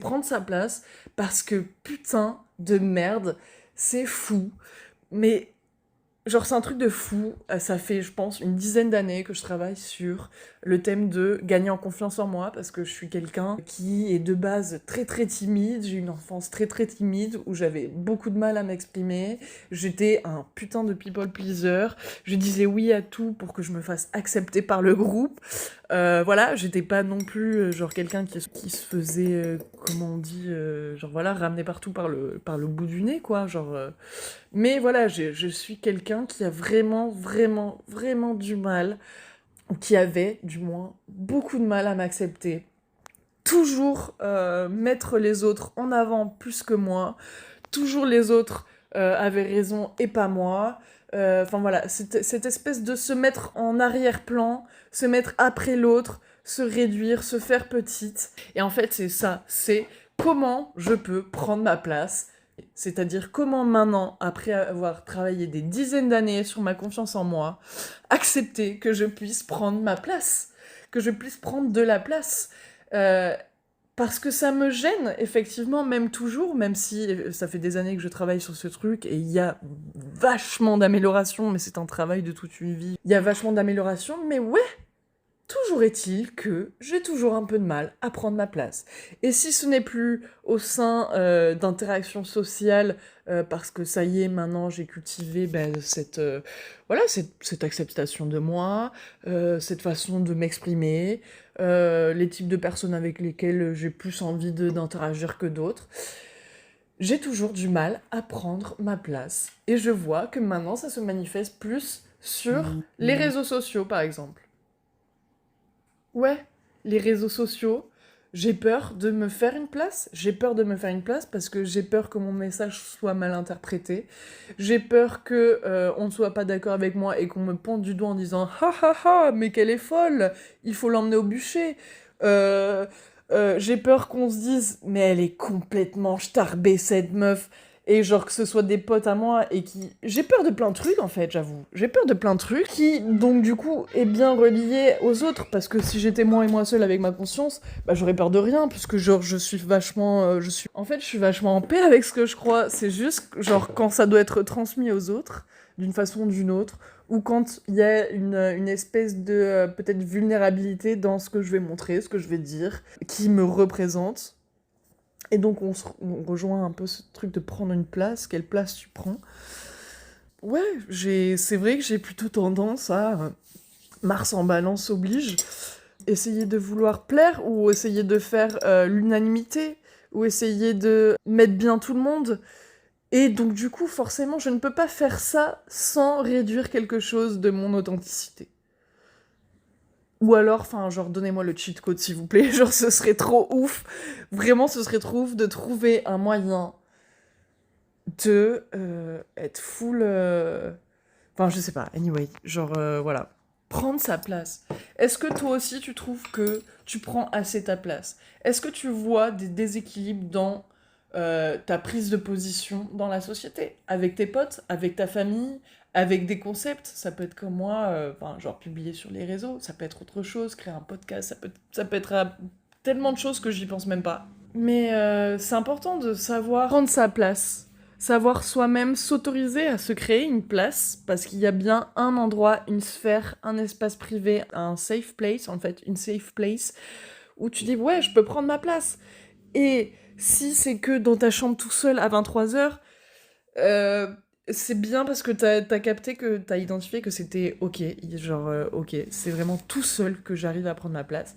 prendre sa place, parce que putain de merde, c'est fou. Mais genre, c'est un truc de fou. Ça fait, je pense, une dizaine d'années que je travaille sur le thème de gagner en confiance en moi, parce que je suis quelqu'un qui est de base très très timide. J'ai une enfance très très timide où j'avais beaucoup de mal à m'exprimer. J'étais un putain de people pleaser. Je disais oui à tout pour que je me fasse accepter par le groupe. Voilà, j'étais pas non plus genre quelqu'un qui se faisait, comment on dit, genre voilà, ramener partout par le bout du nez, quoi. Genre. Mais voilà, je suis quelqu'un qui a vraiment, vraiment, vraiment du mal, ou qui avait, du moins, beaucoup de mal à m'accepter. Toujours mettre les autres en avant plus que moi. Toujours les autres avaient raison et pas moi. Enfin voilà, cette espèce de se mettre en arrière-plan, se mettre après l'autre, se réduire, se faire petite. Et en fait, c'est ça, c'est comment je peux prendre ma place. C'est-à-dire comment maintenant, après avoir travaillé des dizaines d'années sur ma confiance en moi, accepter que je puisse prendre ma place, que je puisse prendre de la place. Euh, Parce que ça me gêne, effectivement, même toujours, même si ça fait des années que je travaille sur ce truc, et il y a vachement d'amélioration, mais c'est un travail de toute une vie. Il y a vachement d'amélioration, mais ouais, toujours est-il que j'ai toujours un peu de mal à prendre ma place. Et si ce n'est plus au sein d'interactions sociales, parce que ça y est, maintenant j'ai cultivé voilà, cette acceptation de moi, cette façon de m'exprimer, les types de personnes avec lesquelles j'ai plus envie d'interagir que d'autres, j'ai toujours du mal à prendre ma place. Et je vois que maintenant ça se manifeste plus sur les réseaux sociaux, par exemple. Ouais, les réseaux sociaux, j'ai peur de me faire une place. J'ai peur de me faire une place parce que j'ai peur que mon message soit mal interprété. J'ai peur que on ne soit pas d'accord avec moi et qu'on me pointe du doigt en disant ha ha ha, mais qu'elle est folle, il faut l'emmener au bûcher. Euh, j'ai peur qu'on se dise mais elle est complètement starbée cette meuf. Et genre que ce soit des potes à moi et qui... J'ai peur de plein de trucs en fait, j'avoue. J'ai peur de plein de trucs qui, donc du coup, est bien relié aux autres. Parce que si j'étais moi et moi seule avec ma conscience, bah j'aurais peur de rien. Puisque genre je suis vachement... En fait, je suis vachement en paix avec ce que je crois. C'est juste genre quand ça doit être transmis aux autres, d'une façon ou d'une autre. Ou quand il y a une espèce de peut-être vulnérabilité dans ce que je vais montrer, ce que je vais dire, qui me représente. Et donc on rejoint un peu ce truc de prendre une place, quelle place tu prends. Ouais, c'est vrai que j'ai plutôt tendance à, Mars en balance oblige, essayer de vouloir plaire, ou essayer de faire l'unanimité, ou essayer de mettre bien tout le monde. Et donc du coup, forcément, je ne peux pas faire ça sans réduire quelque chose de mon authenticité. Ou alors, enfin, genre, donnez-moi le cheat code, s'il vous plaît. Genre, ce serait trop ouf. Vraiment, ce serait trop ouf de trouver un moyen de être full... Enfin, je sais pas, anyway, genre, voilà. Prendre sa place. Est-ce que toi aussi, tu trouves que tu prends assez ta place? Est-ce que tu vois des déséquilibres dans ta prise de position dans la société? Avec tes potes, avec ta famille, avec des concepts? Ça peut être comme moi, enfin, genre publier sur les réseaux, ça peut être autre chose, créer un podcast, ça peut être tellement de choses que j'y pense même pas. Mais c'est important de savoir prendre sa place, savoir soi-même s'autoriser à se créer une place, parce qu'il y a bien un endroit, une sphère, un espace privé, un safe place, en fait, une safe place, où tu dis ouais, je peux prendre ma place. Et si c'est que dans ta chambre tout seul à 23h, c'est bien parce que t'as capté, que t'as identifié que c'était ok, genre ok, c'est vraiment tout seul que j'arrive à prendre ma place.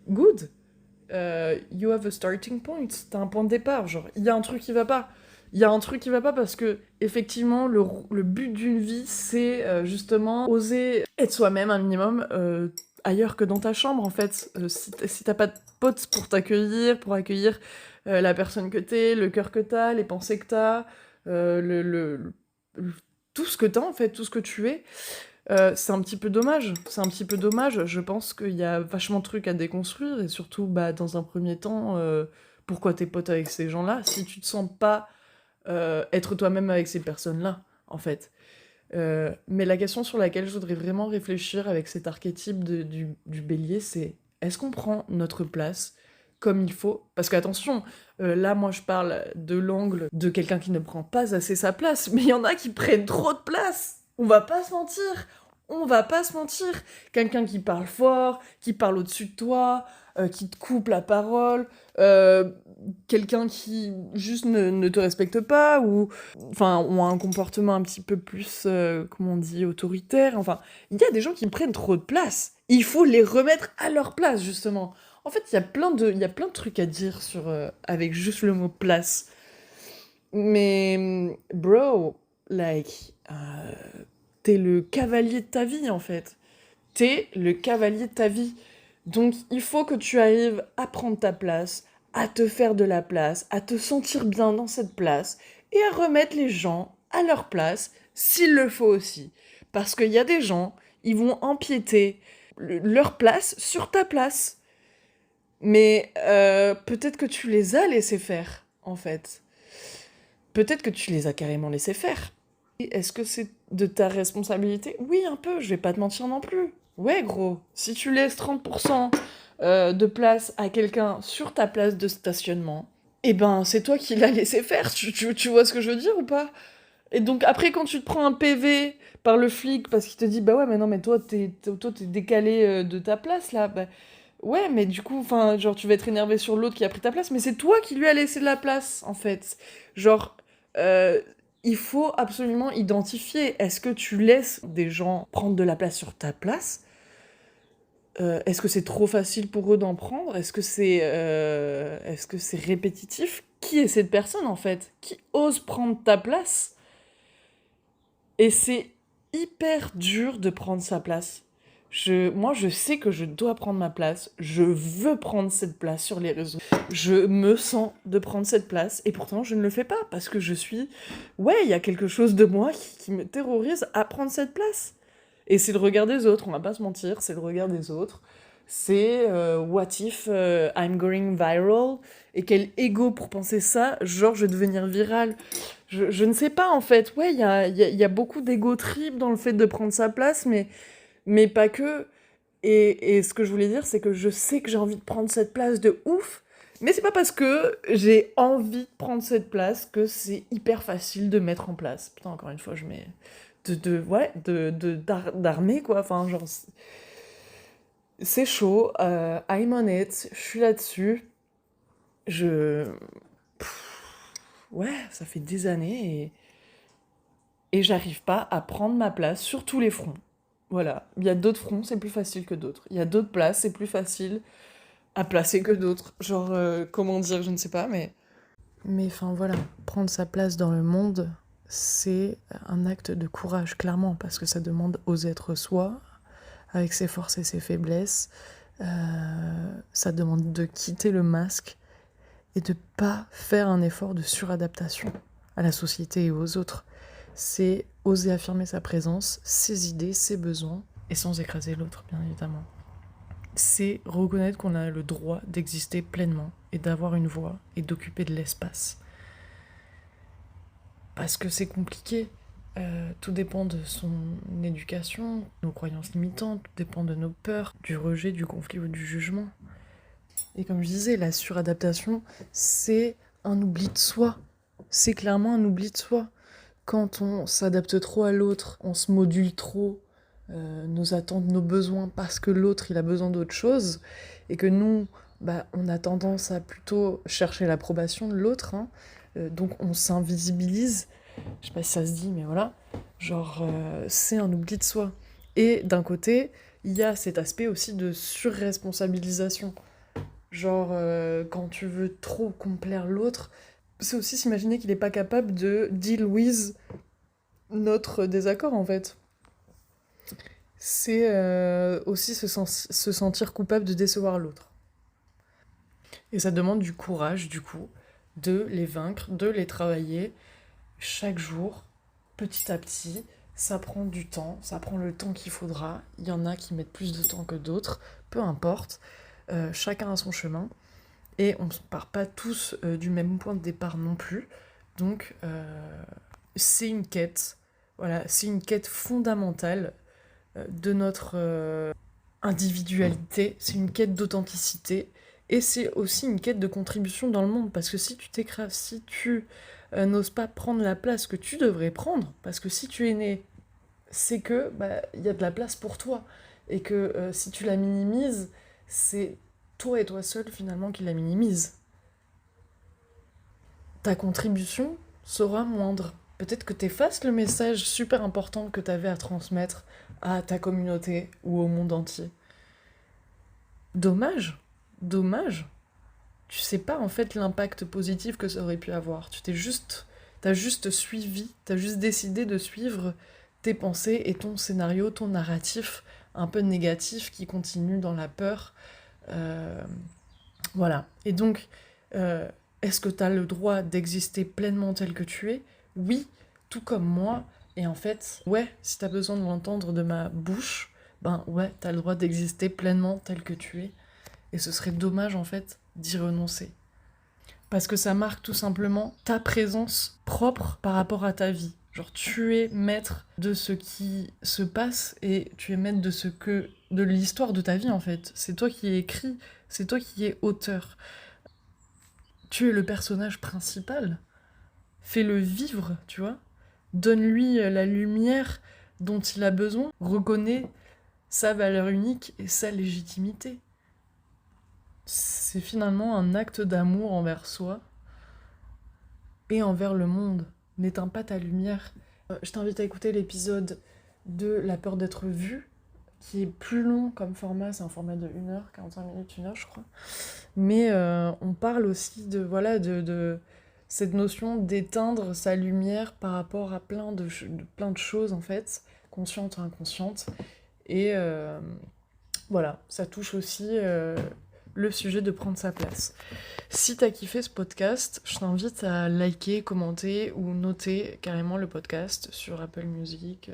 Good, you have a starting point. T'as un point de départ. Genre, il y a un truc qui va pas. Il y a un truc qui va pas parce que, effectivement, le but d'une vie, c'est justement oser être soi-même un minimum ailleurs que dans ta chambre, en fait. Si t'as pas de potes pour t'accueillir, pour accueillir la personne que t'es, le cœur que t'as, les pensées que t'as, euh, le, le- le- tout ce que t'as, en fait, tout ce que tu es. C'est un petit peu dommage. C'est un petit peu dommage. Je pense qu'il y a vachement de trucs à déconstruire et surtout, bah, dans un premier temps, pourquoi t'es pote avec ces gens-là si tu te sens pas être toi-même avec ces personnes-là, en fait. Mais la question sur laquelle je voudrais vraiment réfléchir avec cet archétype du bélier, c'est est-ce qu'on prend notre place comme il faut. Parce que attention, là moi je parle de l'angle de quelqu'un qui ne prend pas assez sa place, mais il y en a qui prennent trop de place. On va pas se mentir. On va pas se mentir. Quelqu'un qui parle fort, qui parle au-dessus de toi, qui te coupe la parole, euh, quelqu'un qui juste ne te respecte pas, ou enfin, ont un comportement un petit peu plus, comment on dit, autoritaire. Enfin, il y a des gens qui prennent trop de place. Il faut les remettre à leur place, justement. En fait, il y a plein de trucs à dire sur, avec juste le mot place. Mais, bro, like, t'es le cavalier de ta vie, en fait. T'es le cavalier de ta vie. Donc, il faut que tu arrives à prendre ta place, à te faire de la place, à te sentir bien dans cette place, et à remettre les gens à leur place, s'il le faut aussi. Parce qu'il y a des gens, ils vont empiéter leur place sur ta place. Mais peut-être que tu les as laissés faire, en fait. Peut-être que tu les as carrément laissés faire. Est-ce que c'est de ta responsabilité? Oui, un peu, je vais pas te mentir non plus. Ouais, gros, si tu laisses 30% de place à quelqu'un sur ta place de stationnement, eh ben, c'est toi qui l'as laissé faire. Tu vois ce que je veux dire ou pas? Et donc, après, quand tu te prends un PV par le flic parce qu'il te dit, bah ouais, mais non, mais toi, t'es décalé de ta place, là, bah, ouais, mais du coup, enfin, genre, tu vas être énervé sur l'autre qui a pris ta place, mais c'est toi qui lui as laissé de la place, en fait. Genre, euh, il faut absolument identifier, est-ce que tu laisses des gens prendre de la place sur ta place? Est-ce que c'est trop facile pour eux d'en prendre? Est-ce que c'est répétitif? Qui est cette personne, en fait? Qui ose prendre ta place? Et c'est hyper dur de prendre sa place. Moi, je sais que je dois prendre ma place. Je veux prendre cette place sur les réseaux. Je me sens de prendre cette place. Et pourtant, je ne le fais pas. Parce que je suis... Ouais, il y a quelque chose de moi qui me terrorise à prendre cette place. Et c'est le regard des autres. On va pas se mentir. C'est le regard des autres. C'est what if I'm going viral? Et quel ego pour penser ça? Genre, je vais devenir viral. Je ne sais pas, en fait. Ouais, il y a beaucoup d'ego trip dans le fait de prendre sa place, mais pas que. Et ce que je voulais dire, c'est que je sais que j'ai envie de prendre cette place de ouf, mais c'est pas parce que j'ai envie de prendre cette place que c'est hyper facile de mettre en place. Putain, encore une fois, je mets... ouais, d'armée, quoi. Enfin, genre... C'est chaud. I'm on it. Je suis là-dessus. Je... Ouais, ça fait des années et j'arrive pas à prendre ma place sur tous les fronts. Voilà, il y a d'autres fronts, c'est plus facile que d'autres. Il y a d'autres places, c'est plus facile à placer que d'autres. Genre, comment dire, je ne sais pas, mais... Mais enfin voilà, prendre sa place dans le monde, c'est un acte de courage, clairement, parce que ça demande oser être soi, avec ses forces et ses faiblesses. Ça demande de quitter le masque et de pas faire un effort de suradaptation à la société et aux autres. C'est oser affirmer sa présence, ses idées, ses besoins, et sans écraser l'autre, bien évidemment. C'est reconnaître qu'on a le droit d'exister pleinement, et d'avoir une voix, et d'occuper de l'espace. Parce que c'est compliqué. Tout dépend de son éducation, nos croyances limitantes, tout dépend de nos peurs, du rejet, du conflit ou du jugement. Et comme je disais, la suradaptation, c'est un oubli de soi. C'est clairement un oubli de soi. Quand on s'adapte trop à l'autre, on se module trop nos attentes, nos besoins, parce que l'autre, il a besoin d'autre chose, et que nous, bah, on a tendance à plutôt chercher l'approbation de l'autre, hein. Donc on s'invisibilise, je sais pas si ça se dit, mais voilà, genre, c'est un oubli de soi. Et d'un côté, il y a cet aspect aussi de surresponsabilisation. Genre, quand tu veux trop complaire l'autre, c'est aussi s'imaginer qu'il n'est pas capable de deal with notre désaccord, en fait. C'est aussi se sentir coupable de décevoir l'autre. Et ça demande du courage, du coup, de les vaincre, de les travailler chaque jour, petit à petit. Ça prend du temps, ça prend le temps qu'il faudra. Il y en a qui mettent plus de temps que d'autres, peu importe. Chacun a son chemin. Et on ne part pas tous du même point de départ non plus. Donc, c'est une quête. Voilà, c'est une quête fondamentale de notre individualité. C'est une quête d'authenticité. Et c'est aussi une quête de contribution dans le monde, parce que si tu t'écrases, si tu n'oses pas prendre la place que tu devrais prendre, parce que si tu es né, c'est que il y a de la place pour toi, et que si tu la minimises, c'est toi et toi seul finalement qui la minimise. Ta contribution sera moindre. Peut-être que tu effaces le message super important que tu avais à transmettre à ta communauté ou au monde entier. Dommage, dommage. Tu sais pas en fait l'impact positif que ça aurait pu avoir. T'as juste suivi, t'as juste décidé de suivre tes pensées et ton scénario, ton narratif un peu négatif qui continue dans la peur. Euh, voilà. Et donc, euh, est-ce que tu as le droit d'exister pleinement tel que tu es? Oui, tout comme moi. Et en fait, ouais, si tu as besoin de l'entendre de ma bouche, ben ouais, tu as le droit d'exister pleinement tel que tu es. Et ce serait dommage en fait d'y renoncer. Parce que ça marque tout simplement ta présence propre par rapport à ta vie. Genre tu es maître de ce qui se passe et tu es maître de l'histoire de ta vie en fait. C'est toi qui écris, c'est toi qui es auteur. Tu es le personnage principal. Fais-le vivre, tu vois. Donne-lui la lumière dont il a besoin. Reconnais sa valeur unique et sa légitimité. C'est finalement un acte d'amour envers soi et envers le monde. N'éteins pas ta lumière. Je t'invite à écouter l'épisode de La peur d'être vu, qui est plus long comme format, c'est un format de 1 heure, 45 minutes, 1 heure je crois. Mais on parle aussi de cette notion d'éteindre sa lumière par rapport à plein de choses en fait, conscientes ou inconscientes. Et voilà, ça touche aussi le sujet de prendre sa place. Si t'as kiffé ce podcast, je t'invite à liker, commenter ou noter carrément le podcast sur Apple Music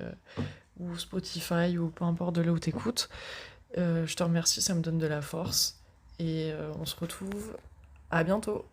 ou Spotify ou peu importe de là où t'écoutes. Je te remercie, ça me donne de la force. Et on se retrouve à bientôt.